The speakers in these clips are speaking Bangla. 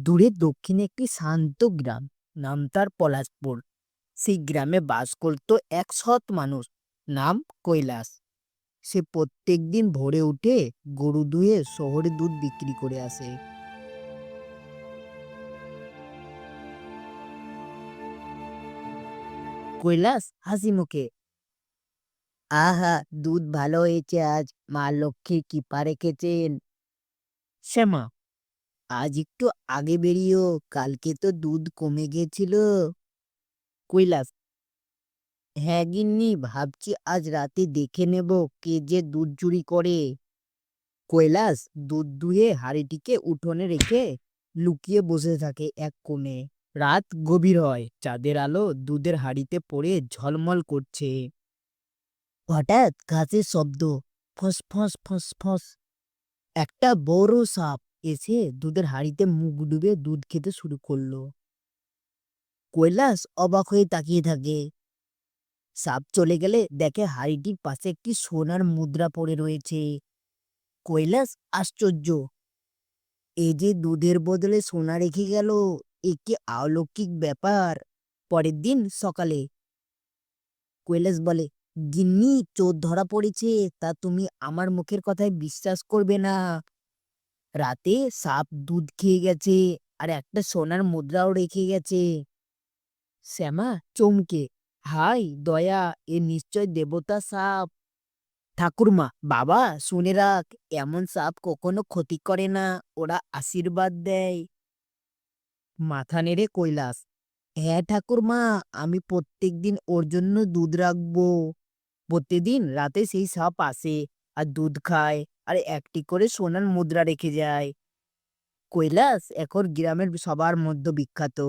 দূরে দক্ষিণে একটি শান্ত গ্রাম, নাম তার পলাশপুর। সেই গ্রামে বাস করত এক সৎ মানুষ, নাম কৈলাস। সে প্রত্যেক দিন ভোরে উঠে গরু দুয়ে শহরে দুধ বিক্রি করে আসে। কৈলাস হাসি মুখে, আহা, দুধ ভালো হয়েছে আজ, মা লক্ষ্মীর কৃপা রেখেছেন। শ্যামা, আজ একটু আগে বেরিয়েও, কালকে তো দুধ কমে গেছিল। কৈলাস, হ্যাঁ গিন্নি, ভাবছি আজ রাতে দেখে নেব কে যে দুধ চুরি করে। কৈলাস দুধ দুহে হাঁড়িটিকে উঠোনে রেখে লুকিয়ে বসে থাকে এক কোণে। রাত গভীর হয়, চাঁদের আলো দুধের হাঁড়িতে পড়ে ঝলমল করছে। হঠাৎ ঘাসের শব্দ, ফস ফস ফস ফস। একটা বড় সাপ এসে দুধের হাঁড়িতে মুখ ডুবে দুধ খেতে শুরু করলো। কৈলাস অবাক হয়ে তাকিয়ে থাকে। সাপ চলে গেলে দেখে হাঁড়িটির পাশে একটি সোনার মুদ্রা পড়ে রয়েছে। কৈলাস আশ্চর্য, এ যে দুধের বদলে সোনা রেখে গেল, এ কি অলৌকিক ব্যাপার। পরের দিন সকালে কৈলাস বলে, গিন্নি, চোর ধরা পড়েছে। তা তুমি আমার মুখের কথায় বিশ্বাস করবে না। রাতে সাপ দুধ খেয়ে গেছে, আর একটা সোনার মুদ্রাও রেখে গেছে। শ্যামা চমকে, হাই দয়া, এ নিশ্চয় দেবতা সাপ। ঠাকুরমা, বাবা শুনে রাখ, এমন সাপ কখনো ক্ষতি করে না, ওরা আশীর্বাদ দেয়। মাথা নেড়ে কৈলাস, হ্যাঁ ঠাকুরমা, আমি প্রত্যেকদিন ওর জন্য দুধ রাখবো। প্রতিদিন রাতে সেই সাপ আসে আর দুধ খায়, আর একটি করে সোনার মুদ্রা রেখে যায়। কৈলাস এখন গ্রামের সবার মধ্যে বিখ্যাত।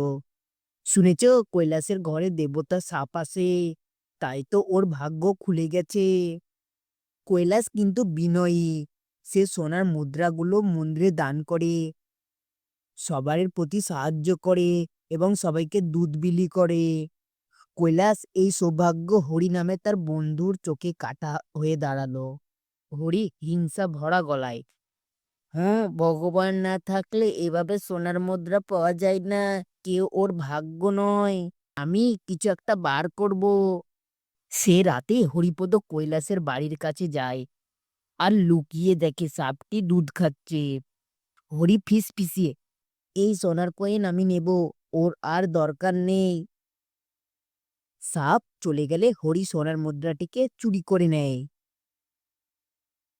শুনেছ, কৈলাসের ঘরে দেবতা সাপ আসে, তাই তো ওর ভাগ্য খুলে গেছে। কৈলাস কিন্তু বিনয়ী। সে সোনার মুদ্রাগুলো মন্দিরে দান করে, সবার প্রতি সাহায্য করে, এবং সবাইকে দুধ বিলি করে। কৈলাস এই সৌভাগ্য হরি নামে তার বন্ধুর চোখে কাটা হয়ে দাঁড়ালো। হরি হিংসা ভরা গলায়, হ্যাঁ, ভগবান না থাকলে এভাবে সোনার মুদ্রা পাওয়া যায় না। কেউ ওর ভাগ্য নয়, আমি কিছু একটা বার করব। সে রাতে হরিপদ কৈলাসের বাড়ির কাছে যায় আর লুকিয়ে দেখে সাপটি দুধ খাচ্ছে। হরি ফিসফিসিয়ে, এই সোনার কয়েন আমি নেব, ওর আর দরকার নেই। সাপ চলে গেলে হরি সোনার মুদ্রাটিকে চুরি করে নেয়।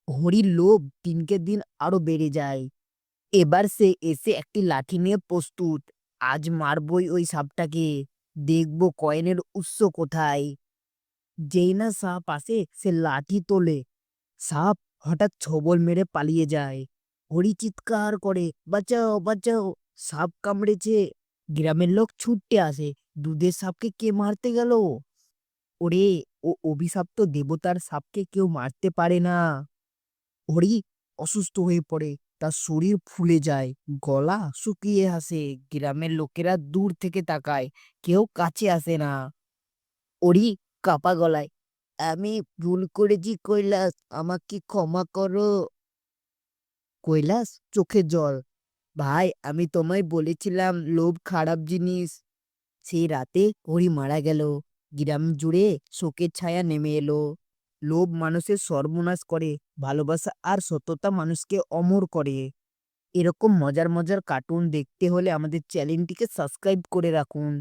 হরির লোভ দিনকে দিন আরো বেড়ে যায়। এবার সে এসে একটি লাঠি নিয়ে প্রস্তুত। আজ মারবই ওই সাপটাকে, দেখবো কয়েনের উৎস কোথায়। যেই না সাপ আসে, সে লাঠি তোলে। সাপ হঠাৎ ছবল মেরে পালিয়ে যায়। হরি চিৎকার করে, বাঁচাও বাঁচাও, সাপ কামড়েছে। গ্রামের লোক ছুটতে আসে, দুধের সাপকে কে মারতে গেল। ওরে, ও অভিশপ্ত দেবতার সাপকে কেউ মারতে পারে না। হরি অসুস্থ হয়ে পড়ে, তার শরীর ফুলে যায়, গলা শুকিয়ে আসে। গ্রামের লোকেরা দূর থেকে তাকায়, কেউ কাছে আসে না। হরি কাপা গলায়, আমি ভুল করেছি কৈলাস, আমাকে ক্ষমা করো। কৈলাস চোখে জল, ভাই, আমি তোমায় বলেছিলাম লোভ খারাপ জিনিস। সেই রাতে হরি মারা গেল। গ্রাম জুড়ে শোকের ছায়া নেমে এলো। লোভ মানুষের সর্বনাশ করে, ভালোবাসা আর সততা মানুষকে অমর করে। এরকম মজার মজার কার্টুন দেখতে হলে আমাদের চ্যানেলটিকে সাবস্ক্রাইব করে রাখুন।